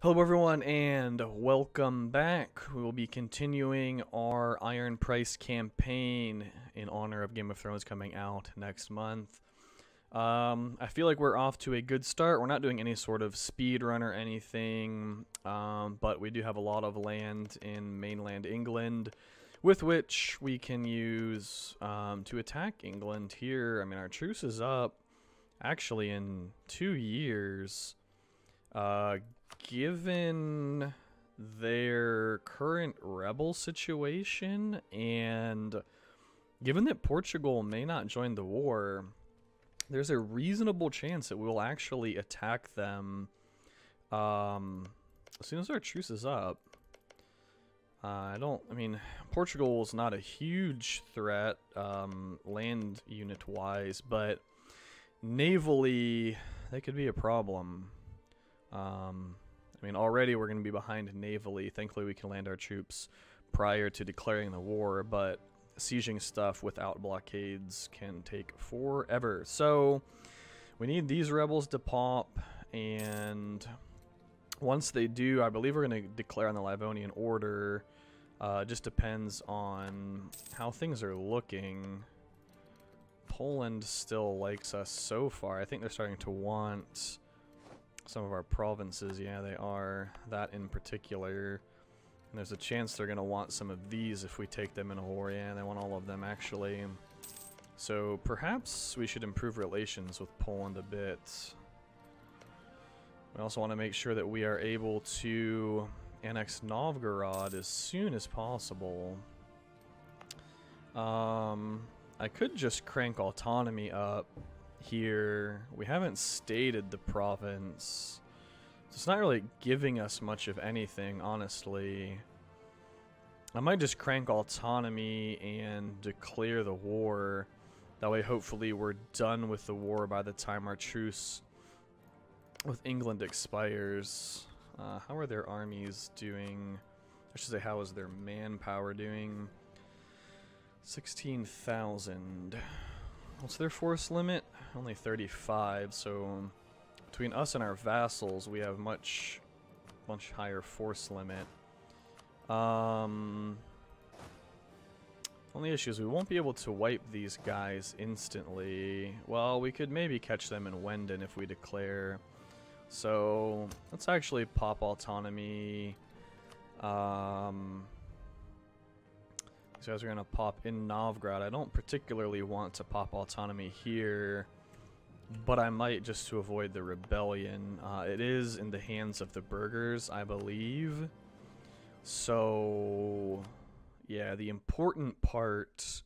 Hello, everyone, and welcome back. We will be continuing our Iron Price campaign in honor of Game of Thrones coming out next month. I feel like we're off to a good start. We're not doing any sort of speed run or anything, but we do have a lot of land in mainland England, with which we can use to attack England here. I mean, our truce is up actually in 2 years. Given their current rebel situation and given that Portugal may not join the war, there's a reasonable chance that we will actually attack them as soon as our truce is up. I mean, Portugal is not a huge threat land unit wise, but navally they could be a problem. I mean, already we're going to be behind navally. Thankfully, we can land our troops prior to declaring the war, but sieging stuff without blockades can take forever. So we need these rebels to pop, and once they do, I believe we're going to declare on the Livonian Order. Just depends on how things are looking. Poland still likes us so far. I think they're starting to want some of our provinces. Yeah, they are. That in particular. And there's a chance they're going to want some of these if we take them in a war. Yeah, they want all of them, actually. So perhaps we should improve relations with Poland a bit. We also want to make sure that we are able to annex Novgorod as soon as possible. I could just crank autonomy up here. We haven't stated the province, so it's not really giving us much of anything, honestly. I might just crank autonomy and declare the war. That way, hopefully, we're done with the war by the time our truce with England expires. How are their armies doing? I should say, how is their manpower doing? 16,000. What's their force limit? Only 35, so between us and our vassals, we have much higher force limit. Only issue is we won't be able to wipe these guys instantly. Well, we could maybe catch them in Wenden if we declare. So let's actually pop autonomy. These guys are going to pop in Novgorod. I don't particularly want to pop autonomy here, but I might just to avoid the rebellion. It is in the hands of the burghers, I believe. So, yeah, the important part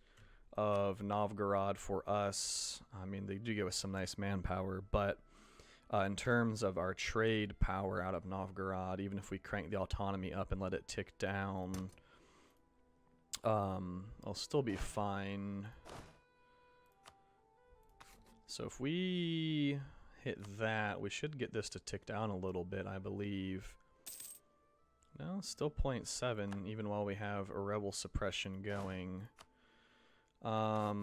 of Novgorod for us, I mean, they do give us some nice manpower, but in terms of our trade power out of Novgorod, even if we crank the autonomy up and let it tick down, I'll still be fine. So if we hit that, we should get this to tick down a little bit, I believe. No, still 0.7, even while we have a rebel suppression going. But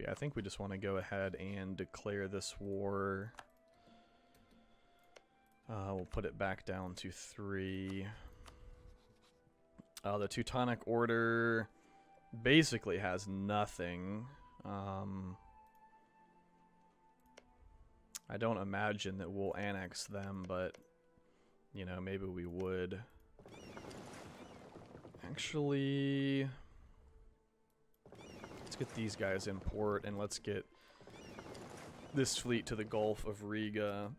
yeah, I think we just want to go ahead and declare this war. We'll put it back down to 3. The Teutonic Order basically has nothing. I don't imagine that we'll annex them, but, you know, maybe we would. Actually, let's get these guys in port, and let's get this fleet to the Gulf of Riga.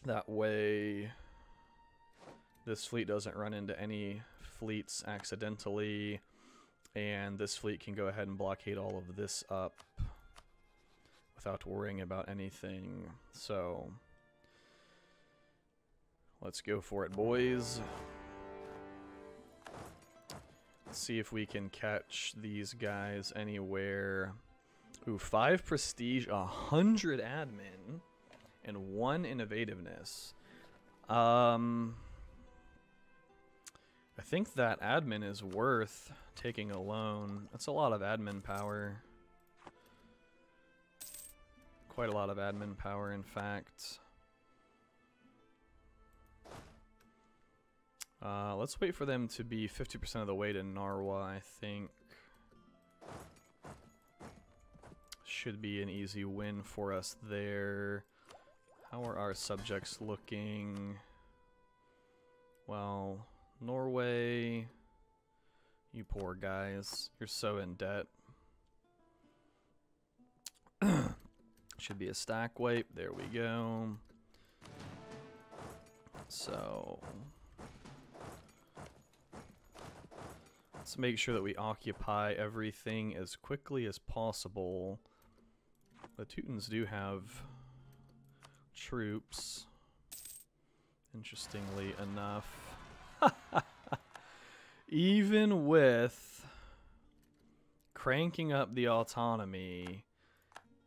That way, this fleet doesn't run into any fleets accidentally, and this fleet can go ahead and blockade all of this up without worrying about anything. So let's go for it, boys. Let's see if we can catch these guys anywhere. Ooh, 5 prestige, 100 admin, and 1 innovativeness. I think that admin is worth taking alone. That's a lot of admin power. Quite a lot of admin power, in fact. Let's wait for them to be 50% of the way to Narwa, I think. Should be an easy win for us there. How are our subjects looking? Well, Norway, you poor guys, you're so in debt. Should be a stack wipe, there we go. So let's make sure that we occupy everything as quickly as possible. The Teutons do have troops, interestingly enough. Even with cranking up the autonomy,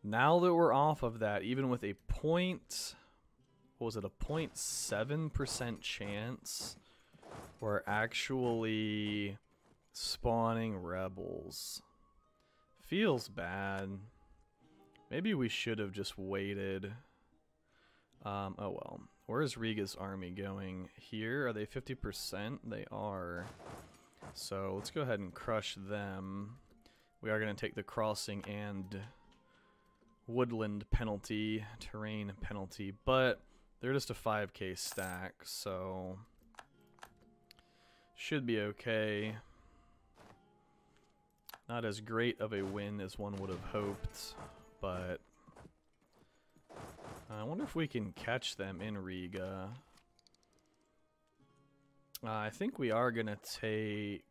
now that we're off of that, even with a what was it, a 0.7% chance, we're actually spawning rebels. Feels bad. Maybe we should have just waited. Oh well. Where is Riga's army going? Here? Are they 50%? They are. So let's go ahead and crush them. We are going to take the crossing and woodland penalty, terrain penalty, but they're just a 5k stack, so should be okay. Not as great of a win as one would have hoped, but I wonder if we can catch them in Riga. I think we are gonna take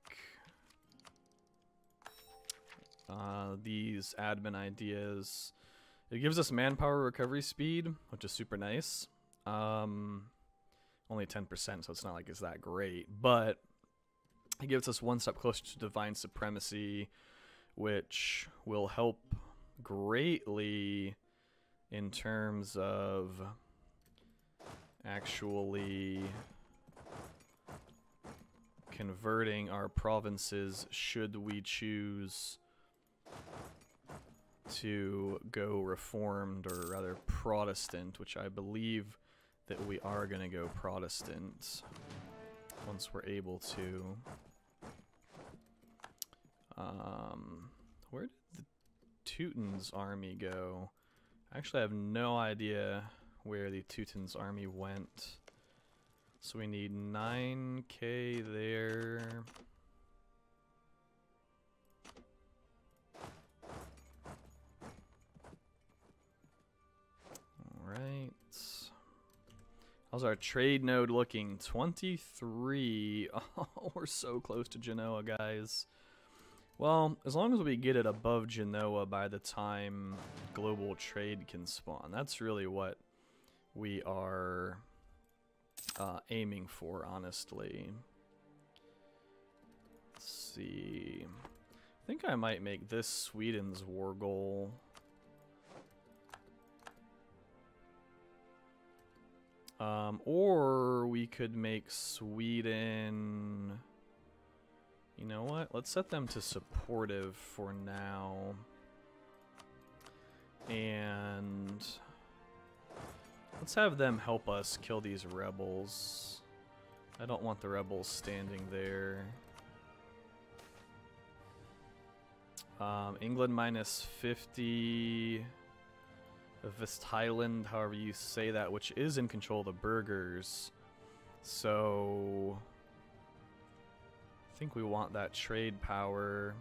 these admin ideas. It gives us manpower recovery speed, which is super nice. Only 10%, so it's not like it's that great, but it gives us one step closer to divine supremacy, which will help greatly in terms of actually converting our provinces should we choose to go Reformed, or rather Protestant, which I believe that we are going to go Protestant once we're able to. Where did the Teutons army go? Actually, I have no idea where the Teutons army went. So we need 9k there. Alright. How's our trade node looking? 23. Oh, we're so close to Genoa, guys. Well, as long as we get it above Genoa by the time global trade can spawn, that's really what we are aiming for, honestly. Let's see. I think I might make this Sweden's war goal. Or we could make Sweden... You know what? Let's set them to supportive for now. And let's have them help us kill these rebels. I don't want the rebels standing there. England minus 50. Vesthighland, however you say that, which is in control of the burghers. So I think we want that trade power.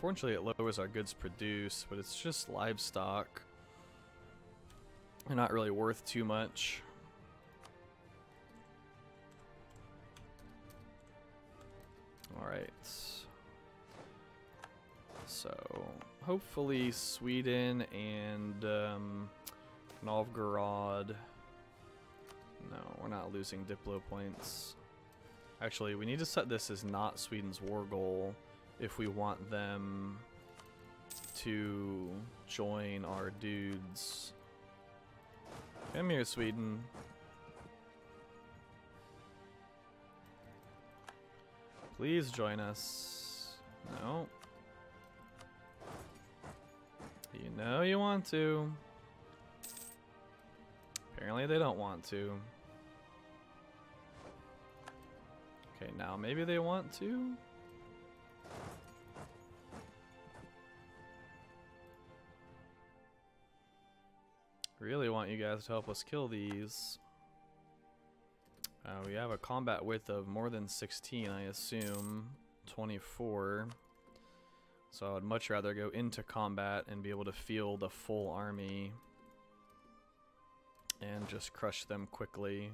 Fortunately, it lowers our goods produced, but it's just livestock. They're not really worth too much. Alright. So, hopefully Sweden and Novgorod. No, we're not losing Diplo points. Actually, we need to set this as not Sweden's war goal if we want them to join our dudes. Come here, Sweden. Please join us. No. You know you want to. Apparently they don't want to. Okay, now maybe they want to? Really want you guys to help us kill these. We have a combat width of more than 16, I assume. 24. So I'd much rather go into combat and be able to field a full army and just crush them quickly.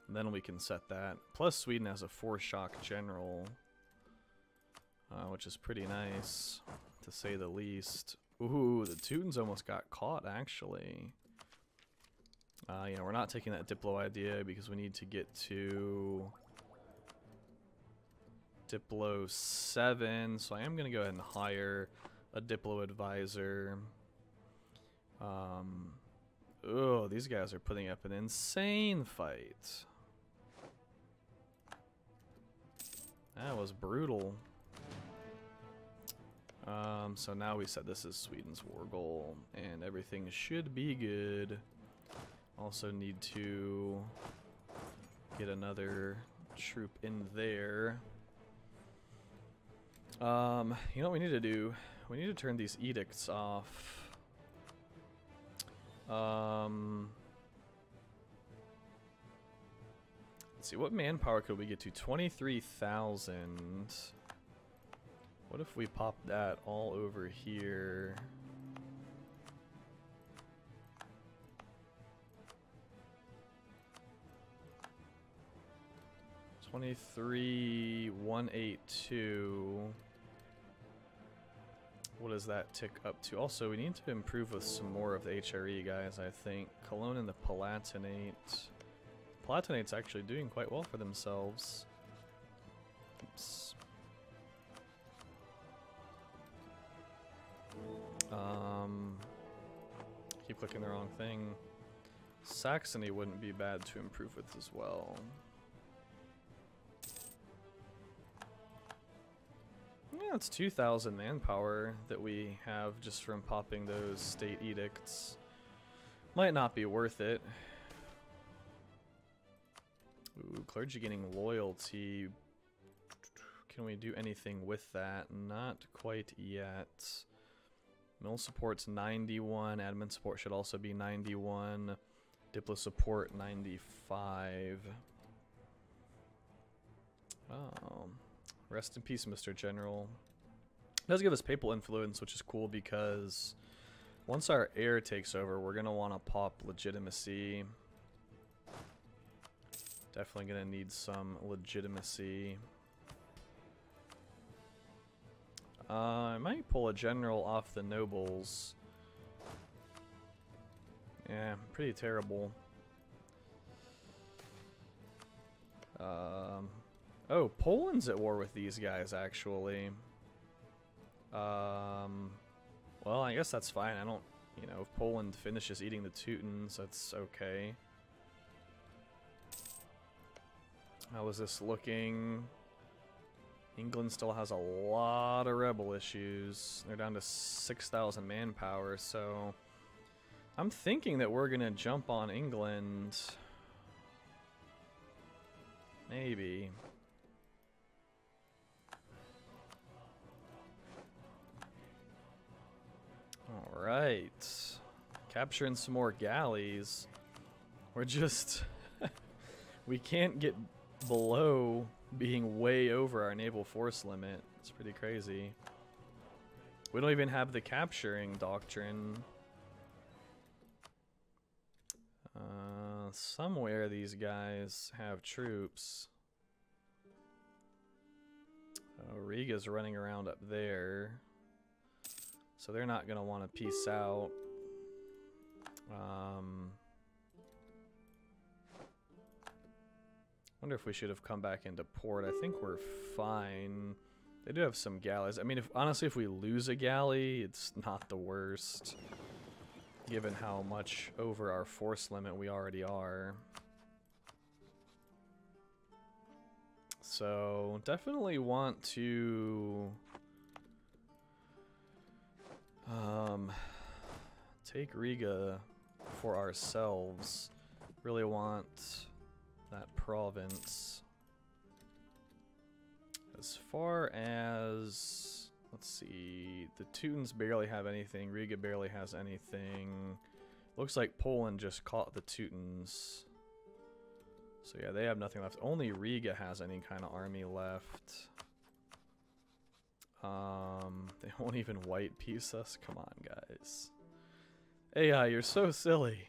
And then we can set that. Plus Sweden has a 4-shock general, which is pretty nice, to say the least. Ooh, the Teutons almost got caught, actually. You know, we're not taking that Diplo idea because we need to get to Diplo 7, so I am going to go ahead and hire a Diplo advisor. Oh, these guys are putting up an insane fight. That was brutal. So now we said this is Sweden's war goal, and everything should be good. Also need to get another troop in there. You know what we need to do? We need to turn these edicts off. Let's see, what manpower could we get to? 23,000. What if we pop that all over here? $23,182. What does that tick up to? Also, we need to improve with some more of the HRE guys, I think. Cologne and the Palatinate. Palatinate's actually doing quite well for themselves. Oops. Keep clicking the wrong thing. Saxony wouldn't be bad to improve with as well. Yeah, it's 2,000 manpower that we have just from popping those state edicts. Might not be worth it. Ooh, clergy gaining loyalty. Can we do anything with that? Not quite yet. Mill support's 91. Admin support should also be 91. Diplo support 95. Oh. Rest in peace, Mr. General. It does give us papal influence, which is cool because once our heir takes over, we're going to want to pop legitimacy. Definitely going to need some legitimacy. I might pull a general off the nobles. Yeah, pretty terrible. Oh, Poland's at war with these guys, actually. Well, I guess that's fine. I don't, you know, if Poland finishes eating the Teutons, that's okay. How is this looking? England still has a lot of rebel issues. They're down to 6,000 manpower, so I'm thinking that we're gonna jump on England. Maybe. Alright. Capturing some more galleys. We're just... we can't get below being way over our naval force limit. It's pretty crazy. We don't even have the capturing doctrine. Somewhere these guys have troops. Riga's running around up there. So they're not going to want to peace out. Wonder if we should have come back into port. I think we're fine. They do have some galleys. I mean, honestly, if we lose a galley, it's not the worst, given how much over our force limit we already are. So, definitely want to take Riga for ourselves. Really want that province. As far as, let's see, the Teutons barely have anything, Riga barely has anything. Looks like Poland just caught the Teutons. So yeah, they have nothing left. Only Riga has any kind of army left. They won't even white piece us. Come on, guys. AI, you're so silly.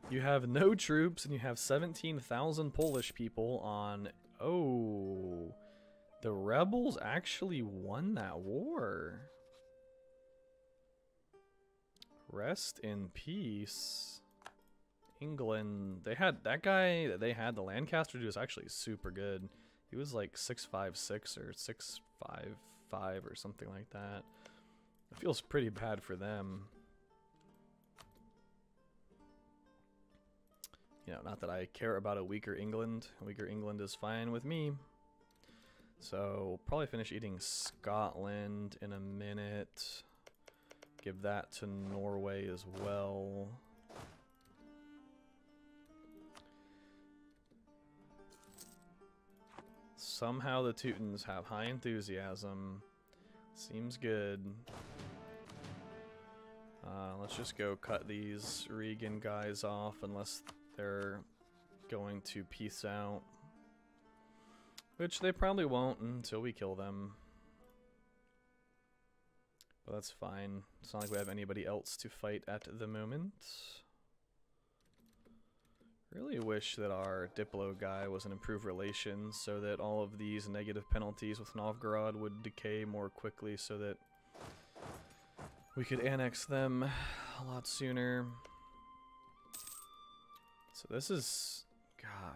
You have no troops and you have 17,000 Polish people on... Oh, the rebels actually won that war. Rest in peace. England, they had that guy that they had, the Lancaster dude, was actually super good. He was like 6'5" or 6'5" or something like that. It feels pretty bad for them. You know, not that I care about a weaker England. A weaker England is fine with me. So, probably finish eating Scotland in a minute. Give that to Norway as well. Somehow the Teutons have high enthusiasm. Seems good. Let's just go cut these Regan guys off unless they're going to peace out. Which they probably won't until we kill them. But that's fine. It's not like we have anybody else to fight at the moment. Really wish that our Diplo guy was in improved relations so that all of these negative penalties with Novgorod would decay more quickly so that we could annex them a lot sooner. So this is... God,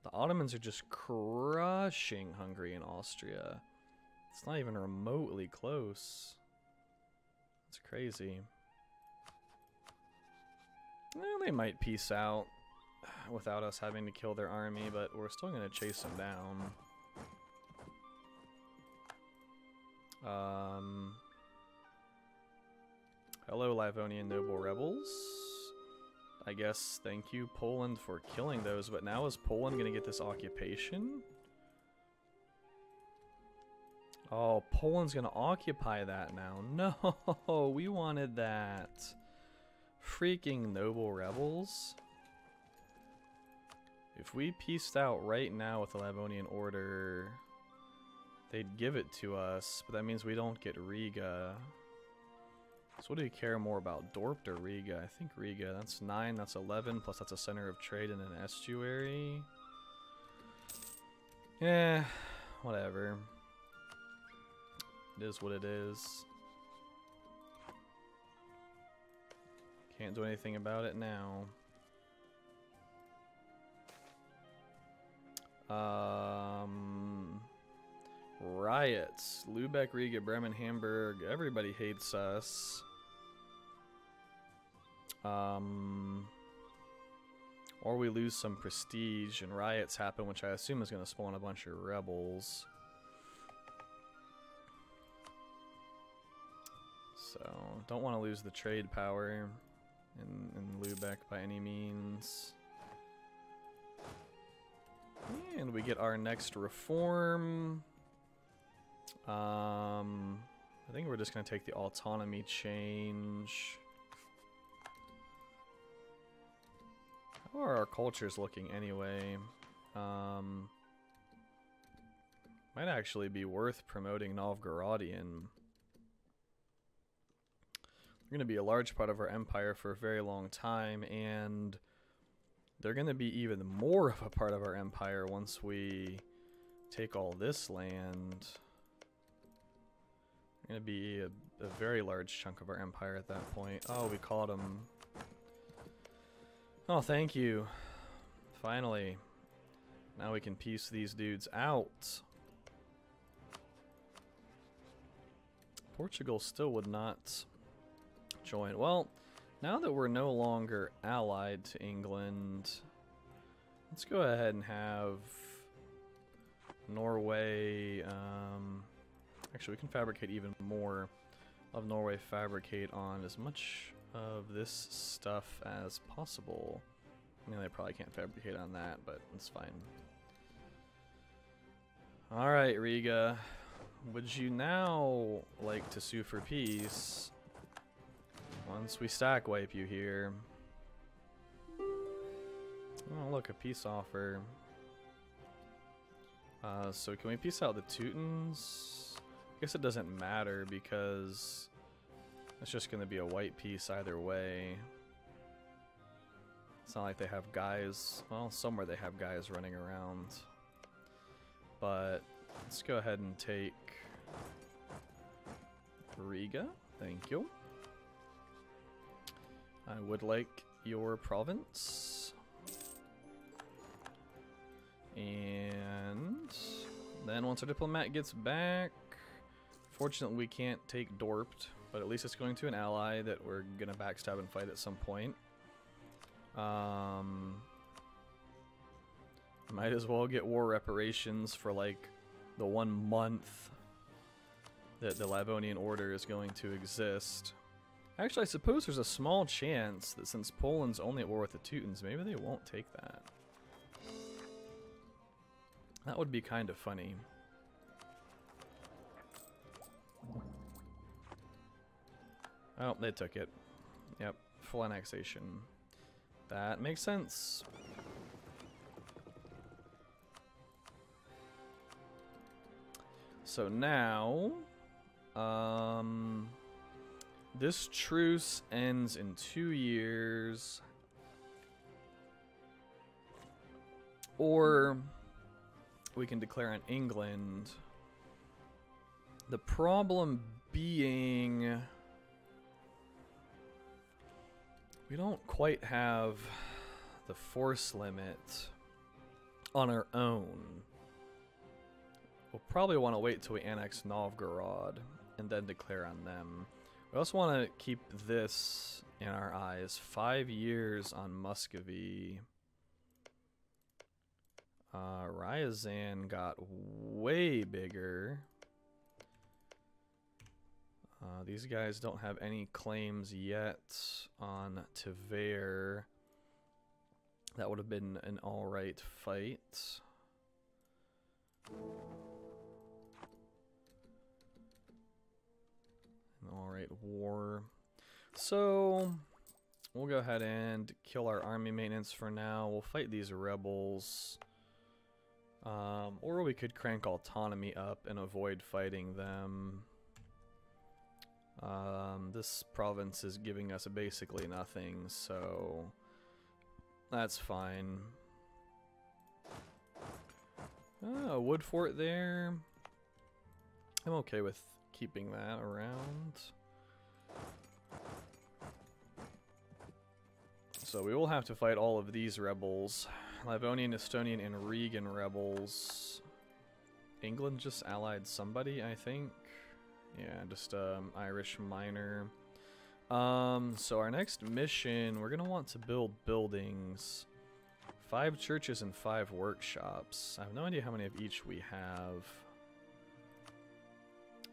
the Ottomans are just crushing Hungary and Austria. It's not even remotely close. It's crazy. Well, they might peace out without us having to kill their army, but we're still going to chase them down. Hello, Livonian noble rebels. I guess thank you, Poland, for killing those, but now is Poland going to get this occupation? Oh, Poland's going to occupy that now. No, we wanted that. Freaking noble rebels. If we pieced out right now with the Livonian Order, they'd give it to us, but that means we don't get Riga. So what do you care more about, Dorpt or Riga? I think Riga. That's 9, that's 11, plus that's a center of trade and an estuary. Yeah, whatever. It is what it is. Can't do anything about it now. Riots. Lübeck, Riga, Bremen, Hamburg. Everybody hates us. Or we lose some prestige and riots happen, which I assume is going to spawn a bunch of rebels. So, don't want to lose the trade power in Lübeck by any means. And we get our next reform. I think we're just going to take the autonomy change. How are our cultures looking anyway? Might actually be worth promoting Novgorodian. They're going to be a large part of our empire for a very long time, and they're going to be even more of a part of our empire once we take all this land. They're going to be a very large chunk of our empire at that point. Oh, we caught them. Oh, thank you. Finally. Now we can piece these dudes out. Portugal still would not join. Well, now that we're no longer allied to England, let's go ahead and have Norway. Actually, we can fabricate even more of Norway fabricate on as much of this stuff as possible. I mean, they probably can't fabricate on that, but it's fine. Alright, Riga. Would you now like to sue for peace? Once we stack wipe you here. Oh, look, a peace offer. So can we peace out the Teutons? I guess it doesn't matter because it's just going to be a white piece either way. It's not like they have guys. Well, somewhere they have guys running around. But let's go ahead and take Riga. Thank you. I would like your province. And then once our diplomat gets back, fortunately we can't take Dorpt, but at least it's going to an ally that we're gonna backstab and fight at some point. Might as well get war reparations for like the 1 month that the Livonian Order is going to exist. Actually, I suppose there's a small chance that since Poland's only at war with the Teutons, maybe they won't take that. That would be kind of funny. Oh, they took it. Yep, full annexation. That makes sense. So now, this truce ends in 2 years. Or we can declare on England. The problem being we don't quite have the force limit on our own. We'll probably want to wait till we annex Novgorod and then declare on them. We also want to keep this in our eyes. 5 years on Muscovy. Ryazan got way bigger. These guys don't have any claims yet on Tver. That would have been an alright fight. An alright war. So we'll go ahead and kill our army maintenance for now. We'll fight these rebels. Or we could crank autonomy up and avoid fighting them. This province is giving us basically nothing, so that's fine. A wood fort there. I'm okay with keeping that around. So we will have to fight all of these rebels. Livonian, Estonian, and Regan rebels. England just allied somebody, I think. Yeah, just Irish minor. So our next mission, we're gonna want to build buildings. 5 churches and 5 workshops. I have no idea how many of each we have.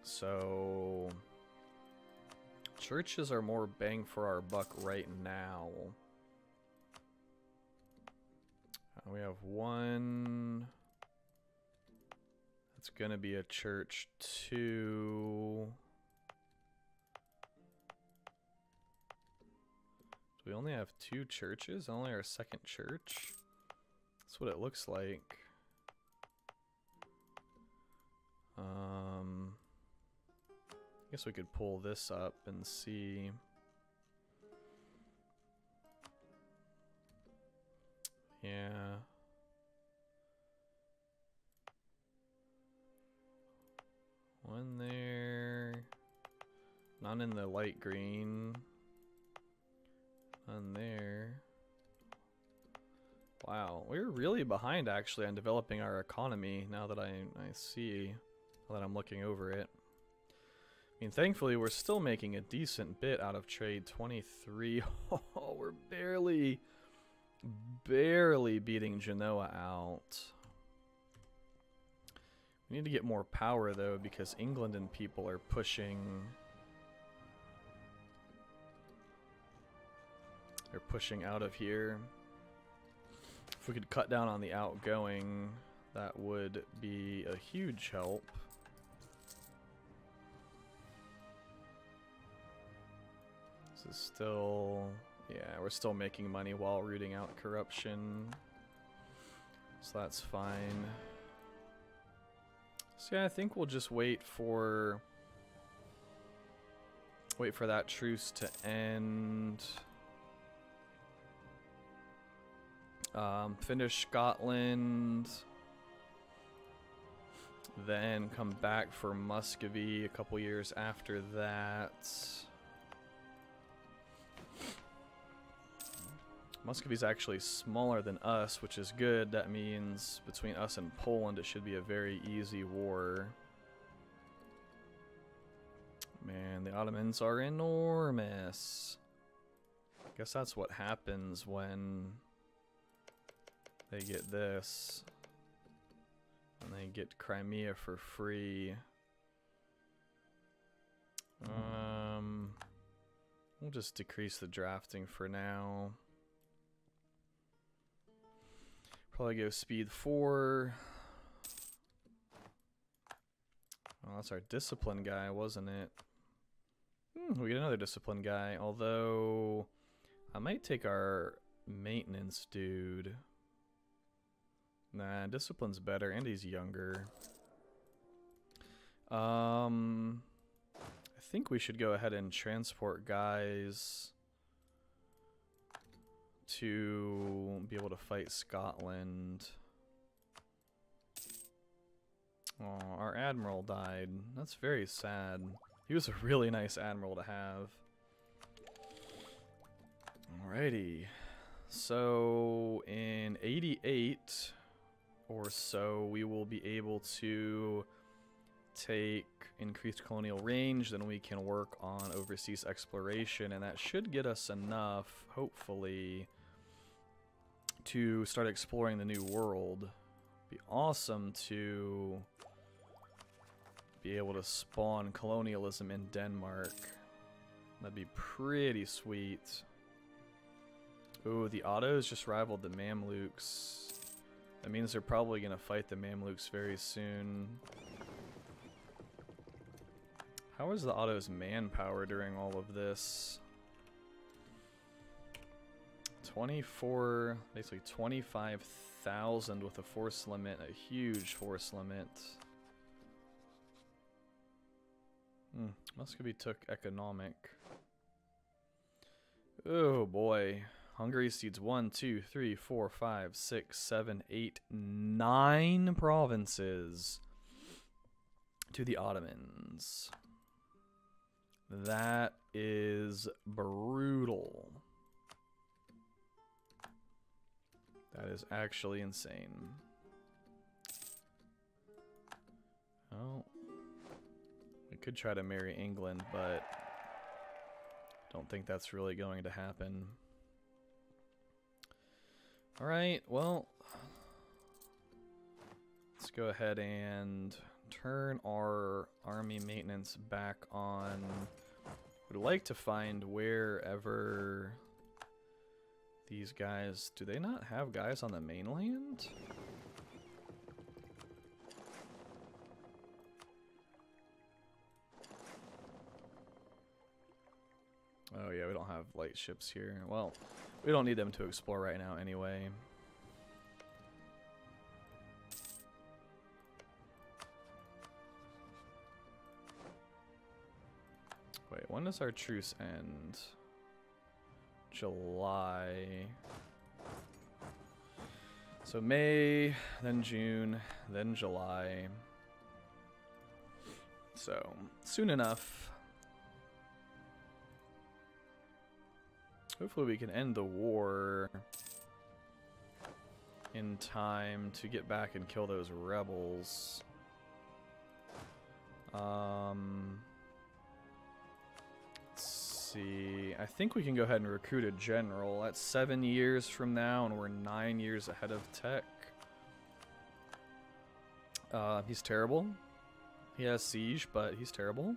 So churches are more bang for our buck right now. We have one. It's gonna be a church 2. Do we only have 2 churches? Only our second church? That's what it looks like. I guess we could pull this up and see. Yeah. One there. None in the light green. None there. Wow, we're really behind actually on developing our economy now that I see, now that I'm looking over it. I mean, thankfully we're still making a decent bit out of trade. 23. Oh, we're barely beating Genoa out. We need to get more power though, because England and people are pushing. They're pushing out of here. If we could cut down on the outgoing, that would be a huge help. This is still, yeah, we're still making money while rooting out corruption. So that's fine. So yeah, I think we'll just wait for that truce to end. Finish Scotland. Then come back for Muscovy a couple years after that. Muscovy's actually smaller than us, which is good. That means between us and Poland, it should be a very easy war. Man, the Ottomans are enormous. Guess that's what happens when they get this. And they get Crimea for free. We'll just decrease the drafting for now. Probably go speed 4. Well, that's our discipline guy, wasn't it? We get another discipline guy, although I might take our maintenance dude. Nah, discipline's better, and he's younger. I think we should go ahead and transport guys to be able to fight Scotland. Oh, our admiral died. That's very sad. He was a really nice admiral to have. Alrighty. So in 88 or so, we will be able to take increased colonial range. Then we can work on overseas exploration, and that should get us enough, hopefully, to start exploring the new world. Be awesome to be able to spawn colonialism in Denmark. That'd be pretty sweet. Ooh, the Ottos just rivaled the Mamluks. That means they're probably gonna fight the Mamluks very soon. How is the Ottos' manpower during all of this? 24, basically 25,000 with a force limit, a huge force limit. Muscovy took economic. Oh boy. Hungary cedes 1, 2, 3, 4, 5, 6, 7, 8, 9 provinces to the Ottomans. That is brutal. That is actually insane. Oh. We could try to marry England, but don't think that's really going to happen. Alright, well, let's go ahead and turn our army maintenance back on. Would like to find wherever these guys... Do they not have guys on the mainland? Oh yeah, we don't have light ships here. Well, we don't need them to explore right now anyway. Wait, when does our truce end? July. So May, then June, then July. So, soon enough. Hopefully we can end the war in time to get back and kill those rebels. Let's see. I think we can go ahead and recruit a general. That's 7 years from now, and we're 9 years ahead of tech. He's terrible. He has siege, but he's terrible.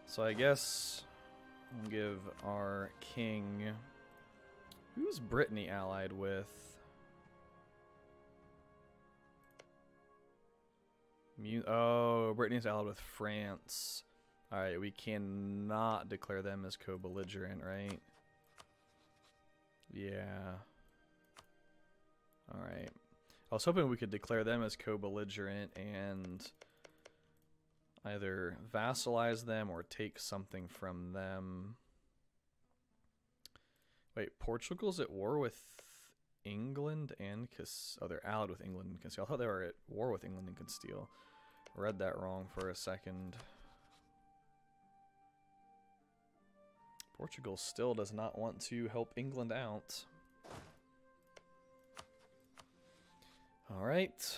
So I guess we'll give our king... Who's Brittany allied with? Oh, Brittany's allied with France. Alright, we cannot declare them as co-belligerent, right? Yeah. Alright. I was hoping we could declare them as co-belligerent and either vassalize them or take something from them. Wait, Portugal's at war with England and Castile. Oh, they're allied with England and Castile. I thought they were at war with England and Castile. I read that wrong for a second. Portugal still does not want to help England out. Alright.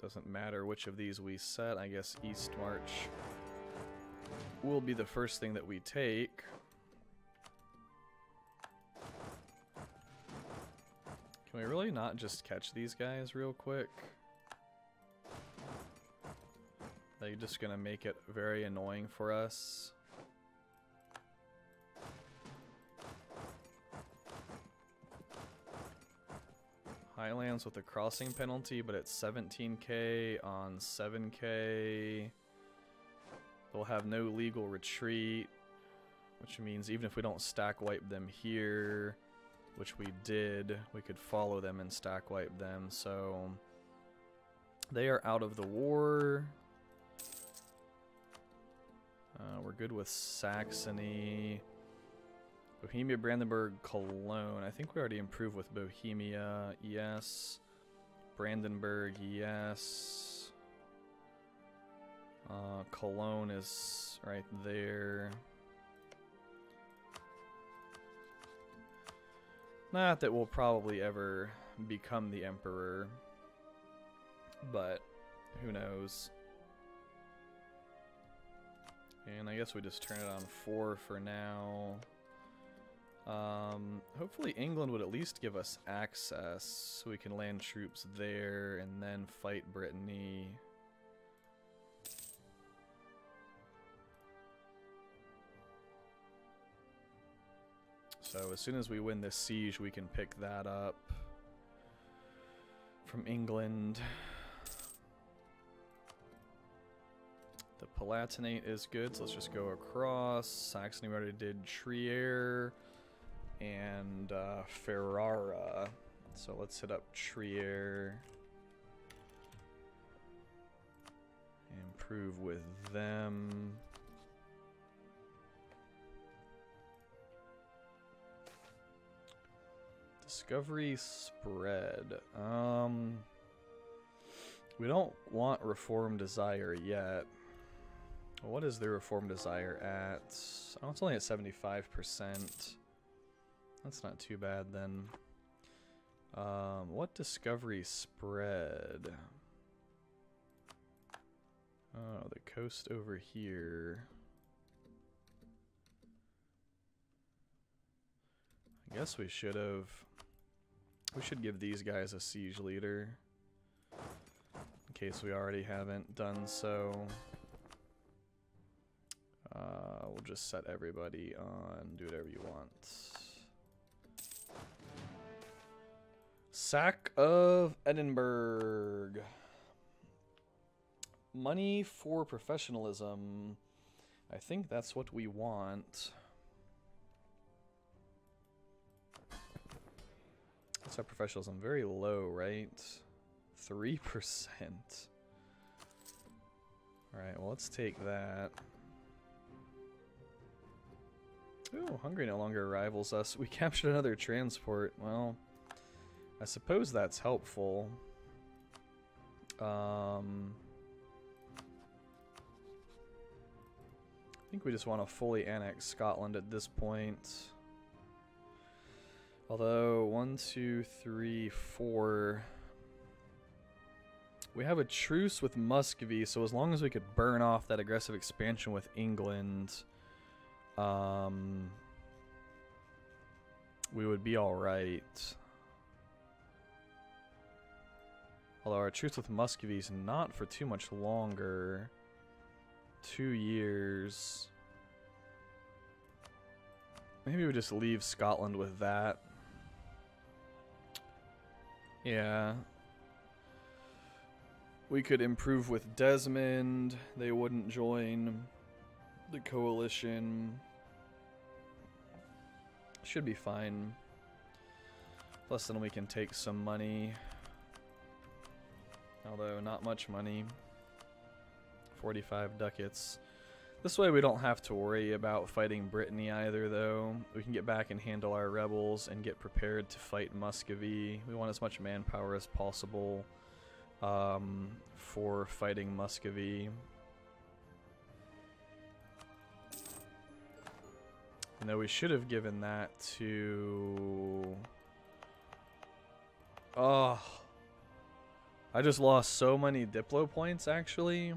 Doesn't matter which of these we set. I guess East March will be the first thing that we take. Can we really not just catch these guys real quick? They're just gonna make it very annoying for us. Highlands with a crossing penalty, but it's 17k on 7k. They'll have no legal retreat, which means even if we don't stack wipe them here, which we did, we could follow them and stack wipe them. So they are out of the war. We're good with Saxony. Bohemia, Brandenburg, Cologne. I think we already improved with Bohemia. Yes. Brandenburg, yes. Cologne is right there. Not that we'll probably ever become the emperor, but who knows. And I guess we just turn it on 4 for now. Hopefully England would at least give us access so we can land troops there and then fight Brittany. So as soon as we win this siege, we can pick that up from England. The Palatinate is good, so let's just go across. Saxony we already did Trier and Ferrara. So let's hit up Trier. Improve with them. Discovery spread. We don't want Reform Desire yet. What is the Reform Desire at? Oh, it's only at 75%. That's not too bad then. What Discovery spread? Oh, the coast over here. I guess we should have. We should give these guys a siege leader. In case we already haven't done so. We'll just set everybody on, do whatever you want. Sack of Edinburgh. Money for professionalism. I think that's what we want. What's our professionalism? Very low, right? 3%. Alright, well, let's take that. Ooh, Hungary no longer rivals us. We captured another transport. Well, I suppose that's helpful. I think we just want to fully annex Scotland at this point. Although, 1, 2, 3, 4... We have a truce with Muscovy, so as long as we could burn off that aggressive expansion with England, we would be alright. Although our truce with Muscovy is not for too much longer. 2 years. Maybe we just leave Scotland with that. Yeah. We could improve with Desmond. They wouldn't join the coalition. Should be fine. Plus then we can take some money. Although not much money. 45 ducats. This way we don't have to worry about fighting Brittany either, though. We can get back and handle our rebels and get prepared to fight Muscovy. We want as much manpower as possible for fighting Muscovy. You know, we should have given that to... Oh, I just lost so many Diplo points, actually.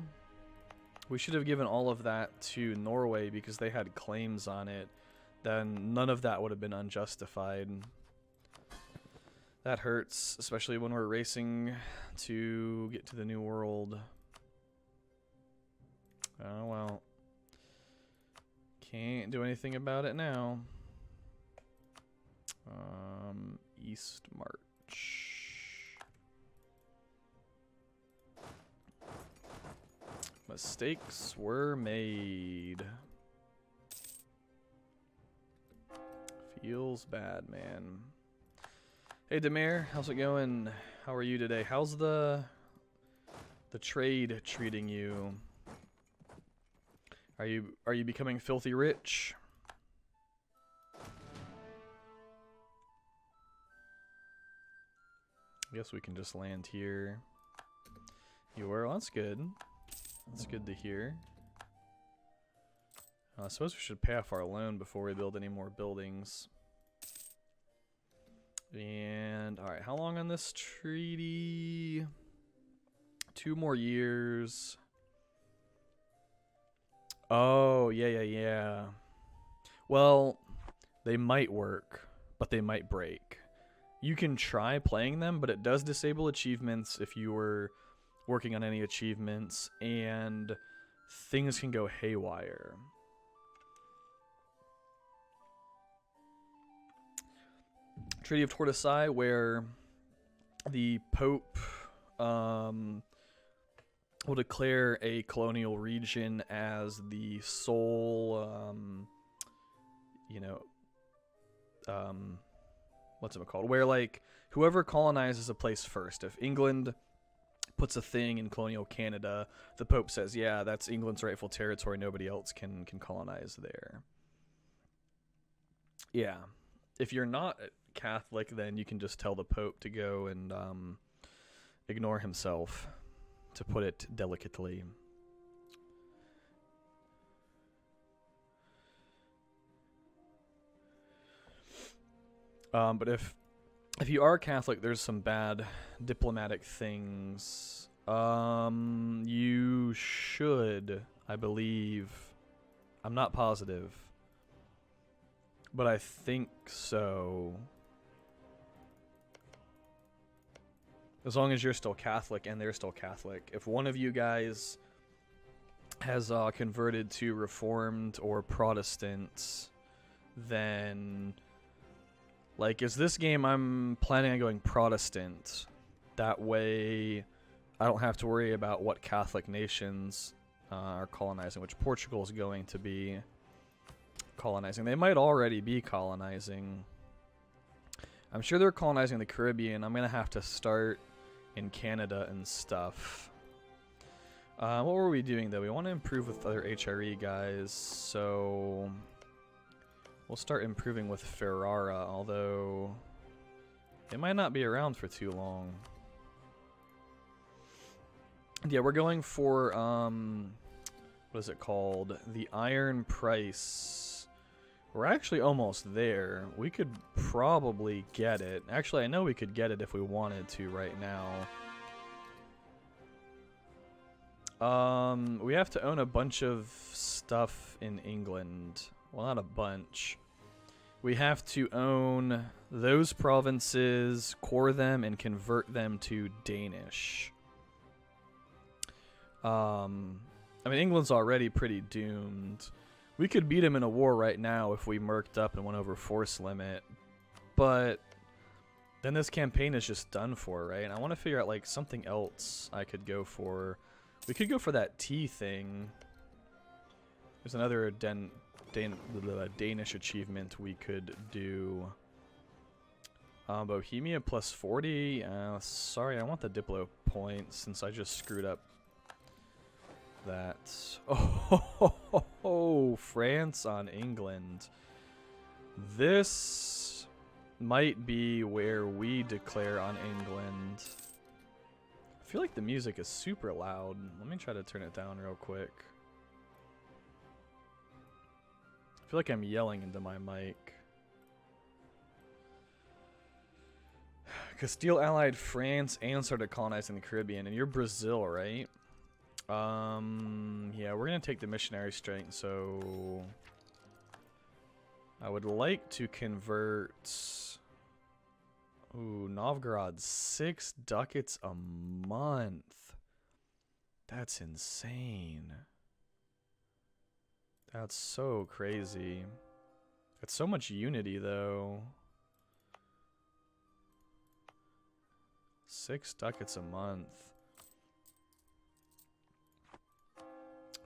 We should have given all of that to Norway because they had claims on it. Then none of that would have been unjustified. That hurts, especially when we're racing to get to the New World. Oh well. Can't do anything about it now. East March. Mistakes were made. Feels bad, man. Hey Demir, how's it going? How are you today? How's the trade treating you? Are you becoming filthy rich? I guess we can just land here. You were? Well, that's good. That's good to hear. I suppose we should pay off our loan before we build any more buildings. And, alright, how long on this treaty? 2 more years. Oh, yeah. Well, they might work, but they might break. You can try playing them, but it does disable achievements if you were working on any achievements, and things can go haywire. Treaty of Tortoisai, where the Pope will declare a colonial region as the sole, what's it called? Where, like, whoever colonizes a place first. If England puts a thing in colonial Canada, the Pope says, yeah, that's England's rightful territory, nobody else can colonize there. Yeah. If you're not Catholic, then you can just tell the Pope to go and ignore himself, to put it delicately. But if you are Catholic, there's some bad diplomatic things. You should, I believe, I'm not positive, but I think so. As long as you're still Catholic and they're still Catholic. If one of you guys has converted to Reformed or Protestant, then... Like, is this game I'm planning on going Protestant. That way I don't have to worry about what Catholic nations are colonizing, which Portugal is going to be colonizing. They might already be colonizing. I'm sure they're colonizing the Caribbean. I'm going to have to start in Canada and stuff. What were we doing, though? We want to improve with other HRE guys, so... We'll start improving with Ferrara, although it might not be around for too long. Yeah, we're going for, what is it called? The Iron Price. We're actually almost there. We could probably get it. Actually, I know we could get it if we wanted to right now. We have to own a bunch of stuff in England. Well, not a bunch. We have to own those provinces, core them, and convert them to Danish. I mean, England's already pretty doomed. We could beat them in a war right now if we merked up and went over force limit. But then this campaign is just done for, right? And I want to figure out like something else I could go for. We could go for that tea thing. There's another Danish achievement we could do. Bohemia plus 40. Sorry, I want the Diplo points since I just screwed up that. Oh, France on England. This might be where we declare on England. I feel like the music is super loud. Let me try to turn it down real quick. I feel like I'm yelling into my mic. Castile allied France and started colonizing the Caribbean, and you're Brazil, right? Yeah, we're gonna take the missionary strength, so I would like to convert. Ooh, Novgorod, 6 ducats a month. That's insane. That's so crazy. It's so much unity, though. 6 ducats a month.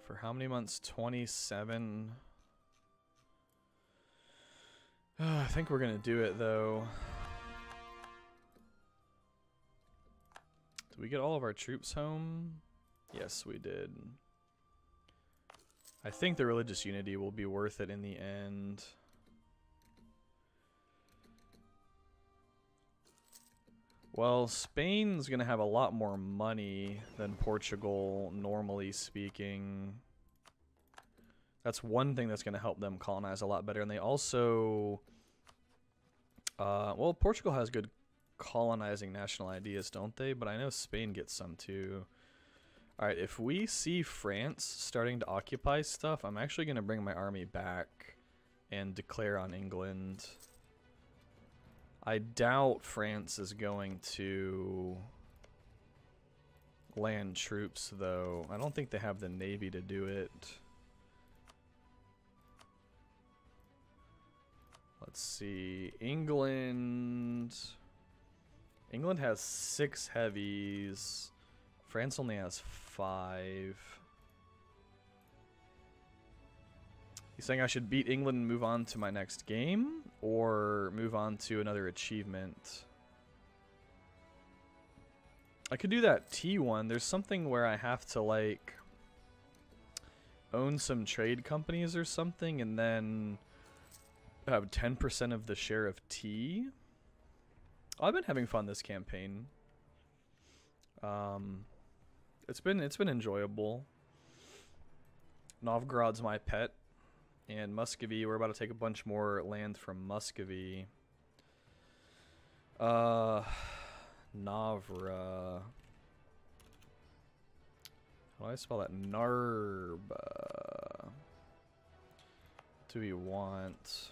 For how many months? 27. I think we're gonna do it, though. Did we get all of our troops home? Yes, we did. I think the religious unity will be worth it in the end. Well, Spain's going to have a lot more money than Portugal, normally speaking. That's one thing that's going to help them colonize a lot better. And they also... well, Portugal has good colonizing national ideas, don't they? But I know Spain gets some too. Alright, if we see France starting to occupy stuff, I'm actually going to bring my army back and declare on England. I doubt France is going to land troops, though. I don't think they have the navy to do it. Let's see. England has 6 heavies. France only has 5. You saying I should beat England and move on to my next game? Or move on to another achievement? I could do that T1. There's something where I have to, like, own some trade companies or something and then have 10% of the share of tea. I've been having fun this campaign. It's been enjoyable. Novgorod's my pet. And Muscovy, we're about to take a bunch more land from Muscovy. Navra. How do I spell that? Narb. Do we want...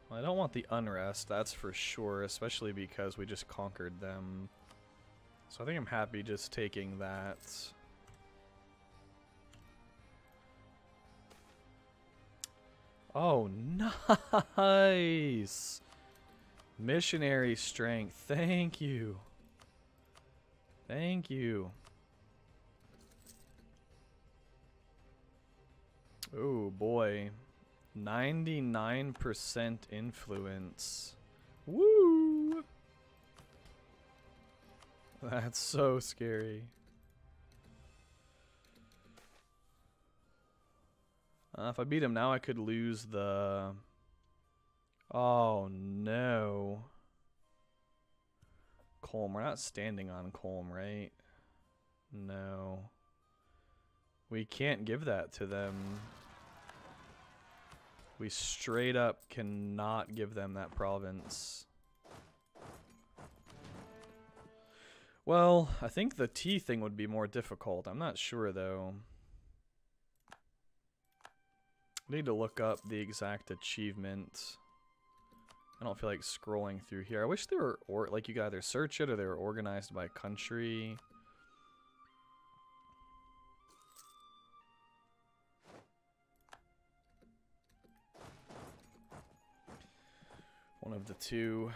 Well, I don't want the unrest, that's for sure, especially because we just conquered them. So I think I'm happy just taking that. Oh, nice! Missionary strength, thank you. Thank you. Oh boy. 99% influence. Woo! That's so scary. If I beat him now, I could lose the... Oh, no. Colm. We're not standing on Colm, right? No. We can't give that to them. We straight up cannot give them that province. Well, I think the T thing would be more difficult. I'm not sure, though. I need to look up the exact achievement. I don't feel like scrolling through here. I wish they were, like, you could either search it or they were organized by country. One of the two.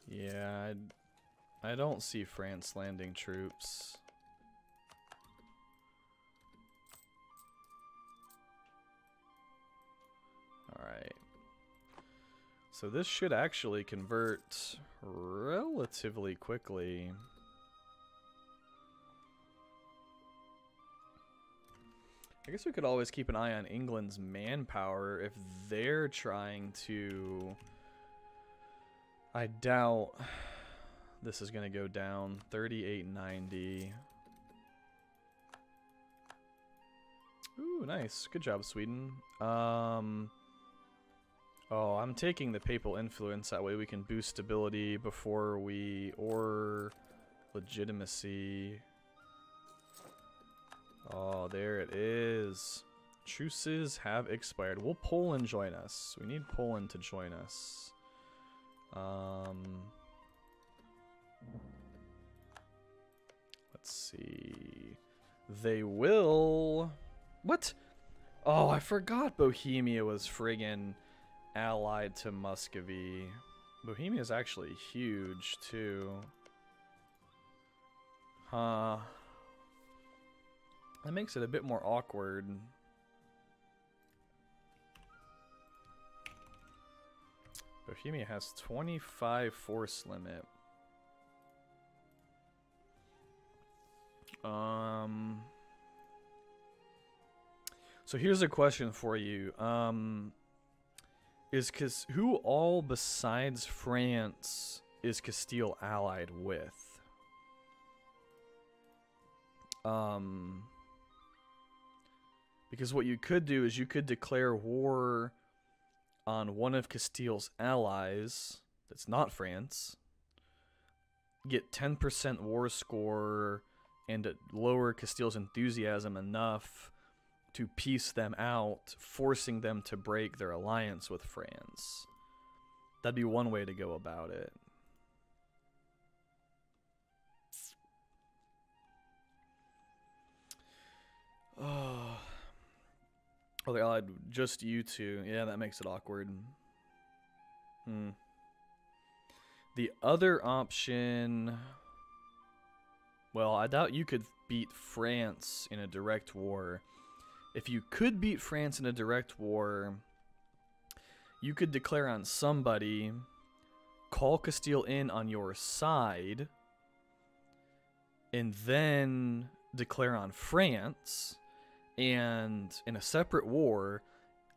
Yeah, I don't see France landing troops. Alright. So this should actually convert relatively quickly. I guess we could always keep an eye on England's manpower if they're trying to... I doubt this is going to go down. 3890. Ooh, nice. Good job, Sweden. Oh, I'm taking the papal influence. That way we can boost stability before we... or legitimacy. Oh, there it is. Truces have expired. Will Poland join us? We need Poland to join us. Let's see. They will... What? Oh, I forgot Bohemia was friggin' allied to Muscovy. Bohemia is actually huge, too. Huh. That makes it a bit more awkward. Bohemia has 25 force limit. So here's a question for you. Who all besides France is Castile allied with? Because what you could do is you could declare war on one of Castile's allies that's not France, get 10% war score, and lower Castile's enthusiasm enough to peace them out, forcing them to break their alliance with France. That'd be one way to go about it. Oh, they're allied just you two. Yeah, that makes it awkward. The other option... Well, I doubt you could beat France in a direct war. If you could beat France in a direct war, you could declare on somebody, call Castile in on your side, and then declare on France. And in a separate war,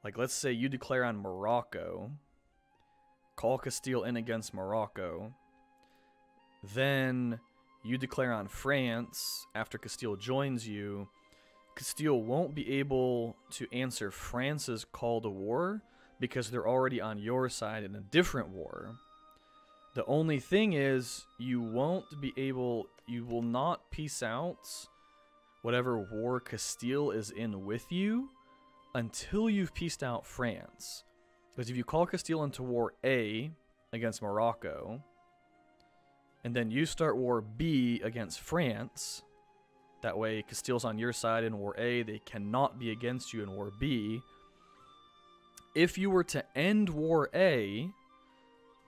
like let's say you declare on Morocco, call Castile in against Morocco, then you declare on France after Castile joins you. Castile won't be able to answer France's call to war because they're already on your side in a different war. The only thing is you will not peace out whatever war Castile is in with you until you've peaced out France. Because if you call Castile into war A against Morocco, and then you start war B against France, that way Castile's on your side in war A, they cannot be against you in war B. If you were to end war A,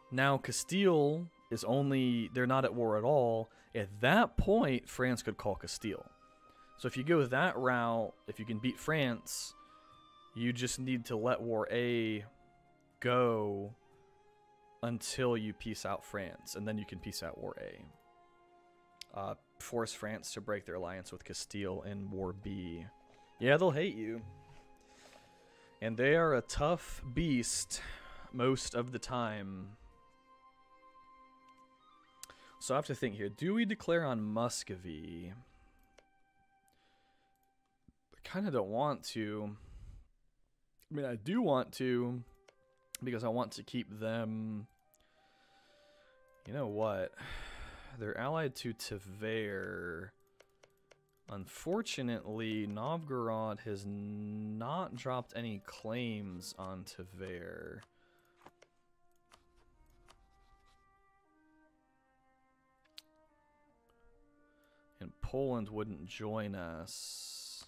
now Castile is they're not at war at all. At that point, France could call Castile. So if you go that route, if you can beat France, you just need to let war A go until you peace out France, and then you can peace out war A. Force France to break their alliance with Castile in war B. Yeah, they'll hate you. And they are a tough beast most of the time. So I have to think here. Do we declare on Muscovy? I kind of don't want to. I mean, I do want to, because I want to keep them... You know what? They're allied to Tver. Unfortunately, Novgorod has not dropped any claims on Tver. And Poland wouldn't join us.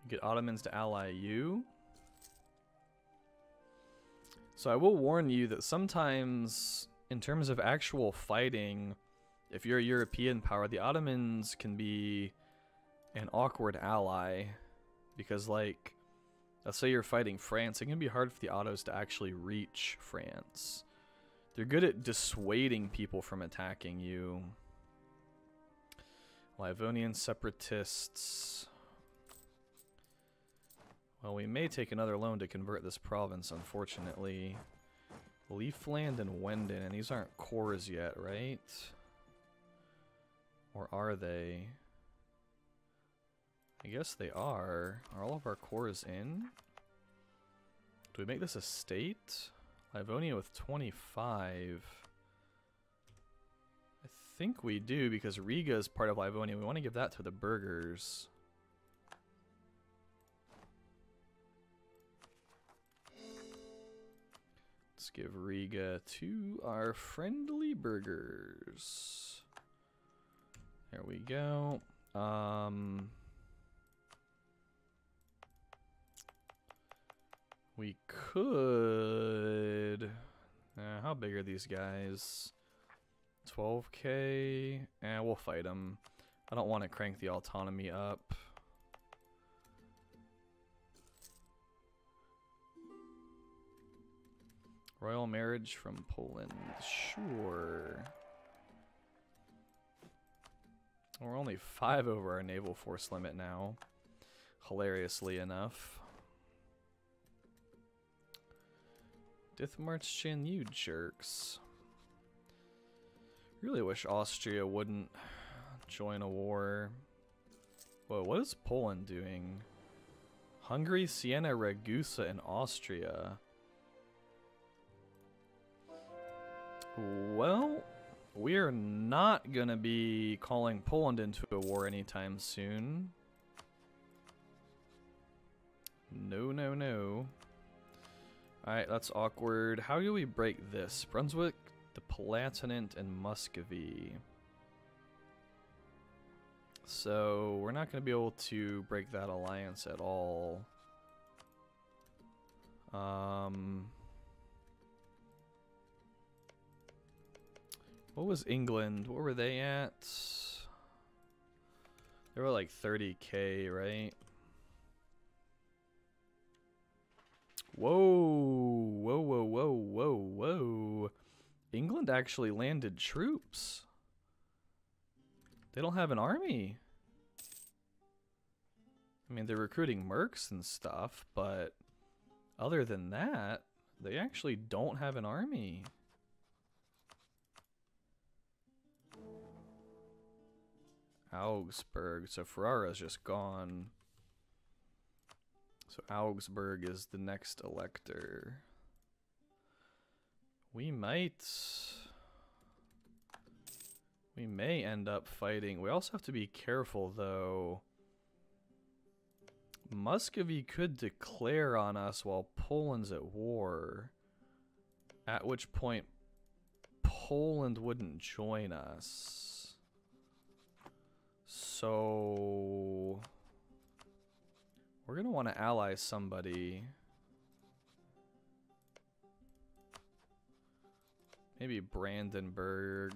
Get Ottomans to ally you. So I will warn you that sometimes, in terms of actual fighting, if you're a European power, the Ottomans can be an awkward ally. Because, like, let's say you're fighting France, it can be hard for the Ottos to actually reach France. They're good at dissuading people from attacking you. Livonian separatists. Well, we may take another loan to convert this province, unfortunately. Leafland and Wenden, and these aren't cores yet, right? Or are they? I guess they are. Are all of our cores in? Do we make this a state? Livonia with 25. I think we do, because Riga is part of Livonia. We want to give that to the burghers. Let's give Riga to our friendly burghers. There we go. We could... how big are these guys? 12k? We'll fight them. I don't want to crank the autonomy up. Royal marriage from Poland. Sure. We're only 5 over our naval force limit now. Hilariously enough. Dithmarschen, you jerks. Really wish Austria wouldn't join a war. Whoa, what is Poland doing? Hungary, Siena, Ragusa, and Austria. Well, we're not gonna be calling Poland into a war anytime soon. No, no, no. Alright, that's awkward. How do we break this? Brunswick, the Palatinate, and Muscovy. So, we're not going to be able to break that alliance at all. What was England? What were they at? They were like 30k, right? Whoa, whoa, whoa, whoa, whoa, whoa. England actually landed troops. They don't have an army. I mean, they're recruiting mercs and stuff, but other than that, they actually don't have an army. Augsburg. So Ferrara's just gone. So Augsburg is the next elector. We may end up fighting. We also have to be careful, though. Muscovy could declare on us while Poland's at war, at which point Poland wouldn't join us. So we're going to want to ally somebody. Maybe Brandenburg.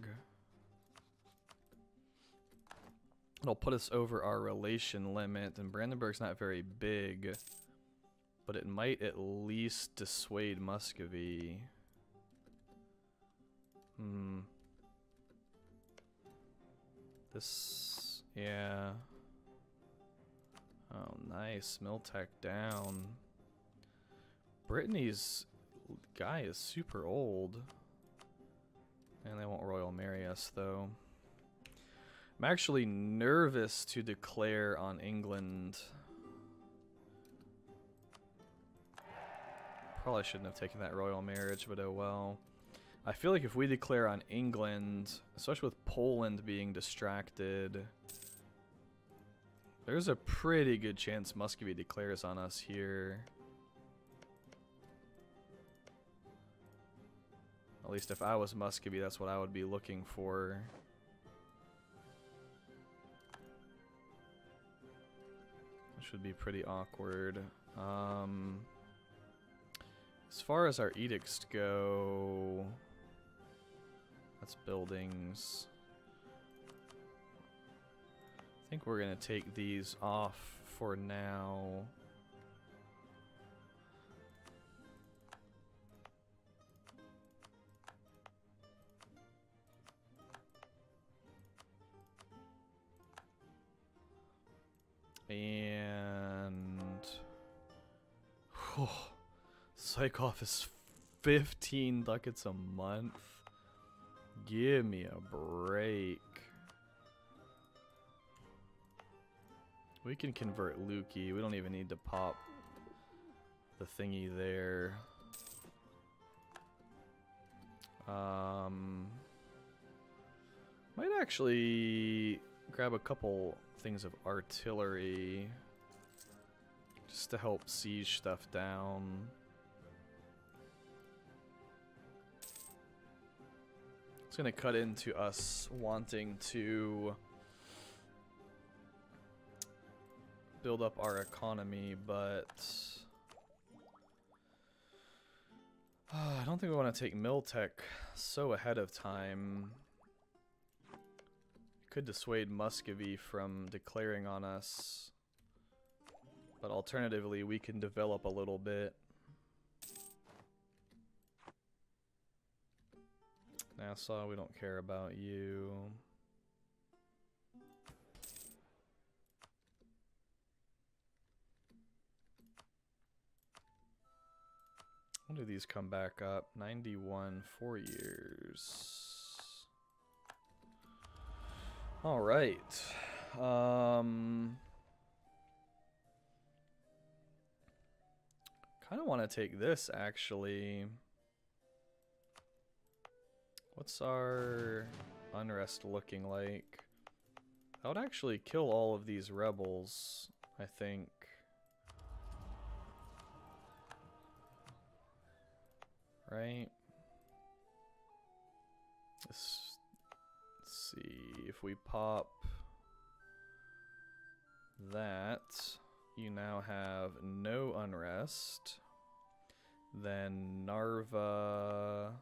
It'll put us over our relation limit, and Brandenburg's not very big, but it might at least dissuade Muscovy. This, yeah. Oh, nice. Miltech down. Brittany's guy is super old. And they won't Royal marry us, though. I'm actually nervous to declare on England. Probably shouldn't have taken that royal marriage, but oh well. I feel like if we declare on England, especially with Poland being distracted, there's a pretty good chance Muscovy declares on us here. At least if I was Muscovy, that's what I would be looking for. which would be pretty awkward. As far as our edicts go, that's buildings. I think we're gonna take these off for now. And psych off is 15 ducats a month. Give me a break. We can convert Lukey. We don't even need to pop the thingy there. Might actually grab a couple things of artillery just to help siege stuff down. It's gonna cut into us wanting to build up our economy, but I don't think we want to take Miltech so ahead of time. Could dissuade Muscovy from declaring on us, but alternatively we can develop a little bit. Nassau, we don't care about you. When do these come back up? 91, 4 years. All right. Kind of want to take this actually. What's our unrest looking like? That would actually kill all of these rebels, I think. Right? Let's see if we pop that. You now have no unrest. Then Narva,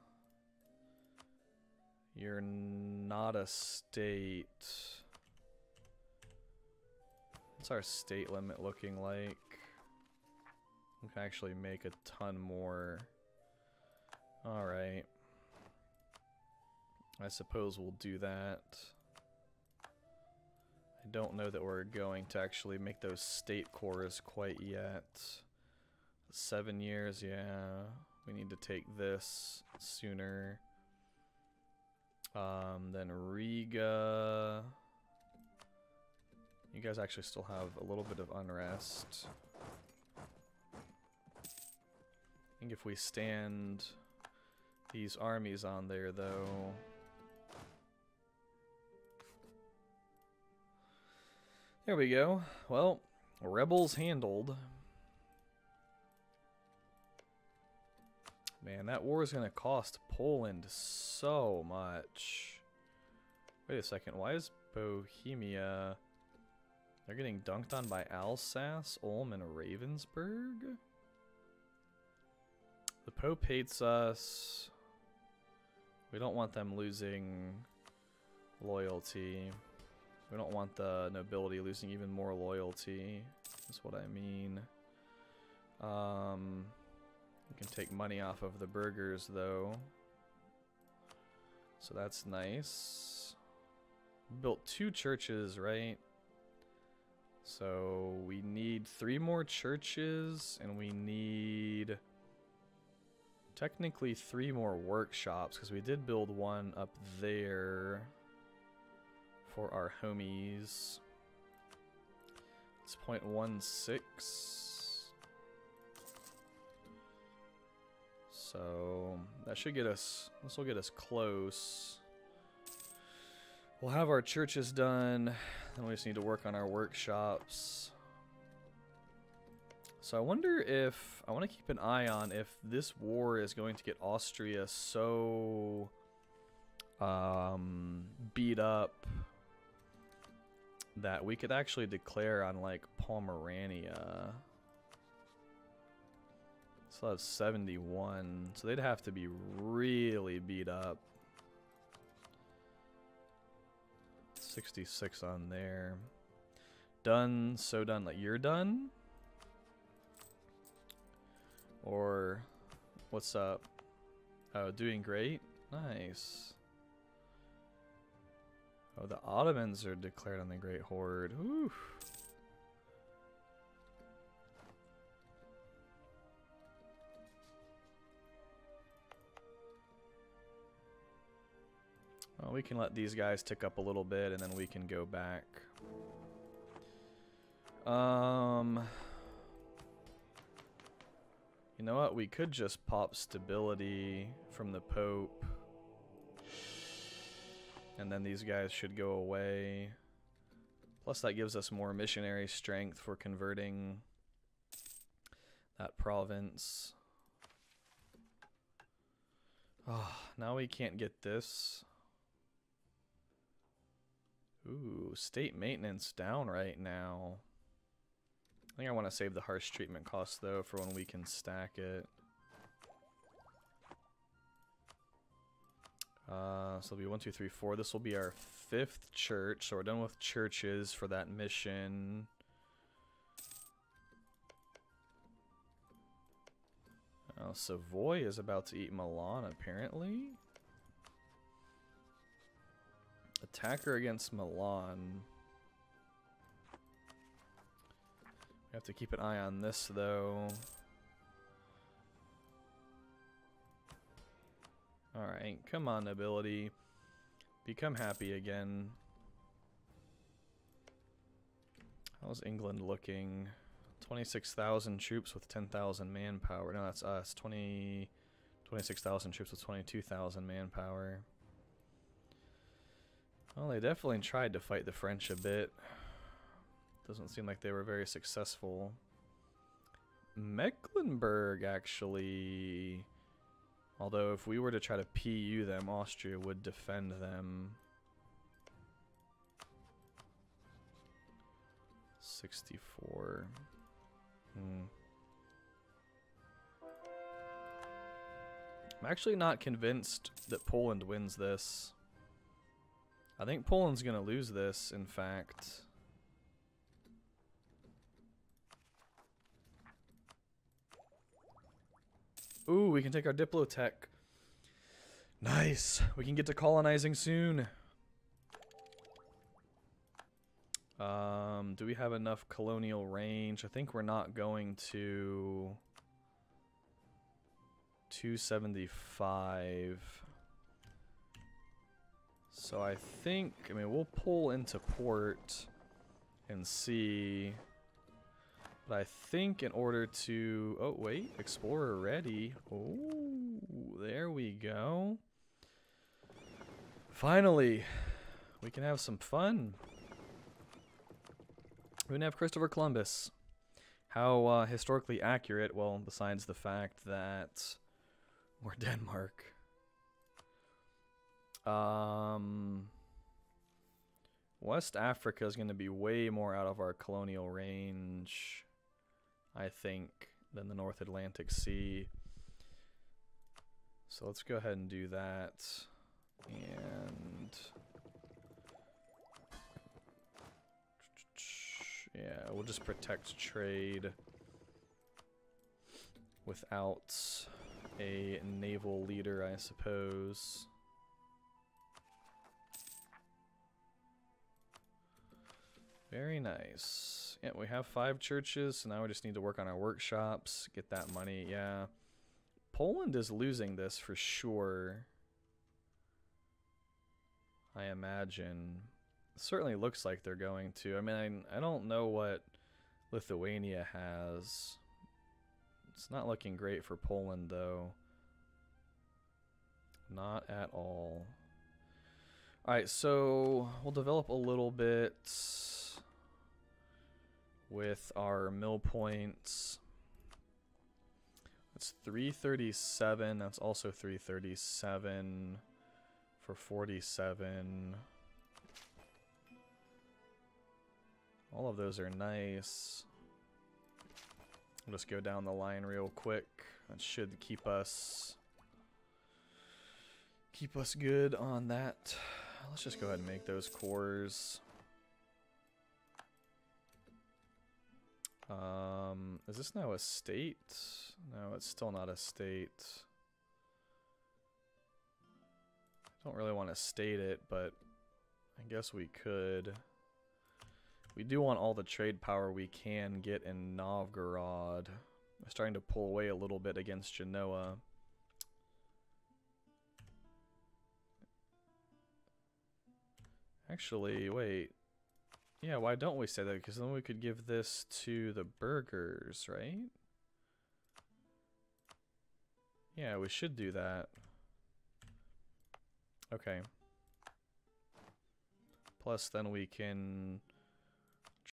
you're not a state. What's our state limit looking like? We can actually make a ton more. Alright. I suppose we'll do that. I don't know that we're going to actually make those state cores quite yet. 7 years, yeah. We need to take this sooner. Then Riga. You guys actually still have a little bit of unrest. I think if we stand these armies on there, though. There we go. Well, rebels handled. Man, that war is going to cost Poland so much. Wait a second. Why is Bohemia... They're getting dunked on by Alsace, Ulm, and Ravensburg? The Pope hates us. We don't want them losing loyalty. We don't want the nobility losing even more loyalty. That's what I mean. We can take money off of the burghers, though. So that's nice. We built 2 churches, right? So we need 3 more churches, and we need technically 3 more workshops, because we did build one up there for our homies. It's 0.16. So that should get us, this will get us close. We'll have our churches done, then we just need to work on our workshops. So I wonder if, I want to keep an eye on if this war is going to get Austria so beat up that we could actually declare on like Pomerania. So that's 71. So they'd have to be really beat up. 66 on there. Done, so done. Like, you're done? Or what's up? Oh, doing great? Nice. Oh, the Ottomans are declared on the Great Horde. Whew. Well, we can let these guys tick up a little bit, and then we can go back. You know what? We could just pop stability from the Pope. And then these guys should go away. Plus that gives us more missionary strength for converting that province. Oh, now we can't get this. Ooh, state maintenance down right now. I think I want to save the harsh treatment cost though for when we can stack it. So it'll be 1, 2, 3, 4. This will be our 5th church, so we're done with churches for that mission. Oh, Savoy is about to eat Milan, apparently. Attacker against Milan. We have to keep an eye on this, though. Alright, come on, nobility. Become happy again. How's England looking? 26,000 troops with 10,000 manpower. No, that's us. 26,000 troops with 22,000 manpower. Well, they definitely tried to fight the French a bit. Doesn't seem like they were very successful. Mecklenburg, actually... Although if we were to try to PU them, Austria would defend them. 64. I'm actually not convinced that Poland wins this. I think Poland's gonna lose this, in fact. Ooh, we can take our Diplotech. Nice. We can get to colonizing soon. Do we have enough colonial range? I think we're not going to 275. So I think, I mean, we'll pull into port and see. But I think in order to... Oh, wait. Explorer ready. Oh, there we go. Finally, we can have some fun. We can have Christopher Columbus. How historically accurate? Well, besides the fact that we're Denmark. West Africa is going to be way more out of our colonial range, I think, than the North Atlantic Sea. So let's go ahead and do that. And yeah, we'll just protect trade without a naval leader, I suppose. Very nice. Yeah, we have 5 churches, so now we just need to work on our workshops, get that money. Yeah. Poland is losing this for sure, I imagine. It certainly looks like they're going to. I mean, I don't know what Lithuania has. It's not looking great for Poland, though. Not at all. Alright, so we'll develop a little bit with our mill points. That's 337. That's also 337 for 47. All of those are nice. I'll just go down the line real quick. That should keep us good on that. Let's just go ahead and make those cores. Is this now a state? No, it's still not a state. I don't really want to state it, but I guess we could. We do want all the trade power we can get in Novgorod. We're starting to pull away a little bit against Genoa. Actually, wait. Yeah, why don't we say that? Because then we could give this to the burghers, right? Yeah, we should do that. Okay. Plus, then we can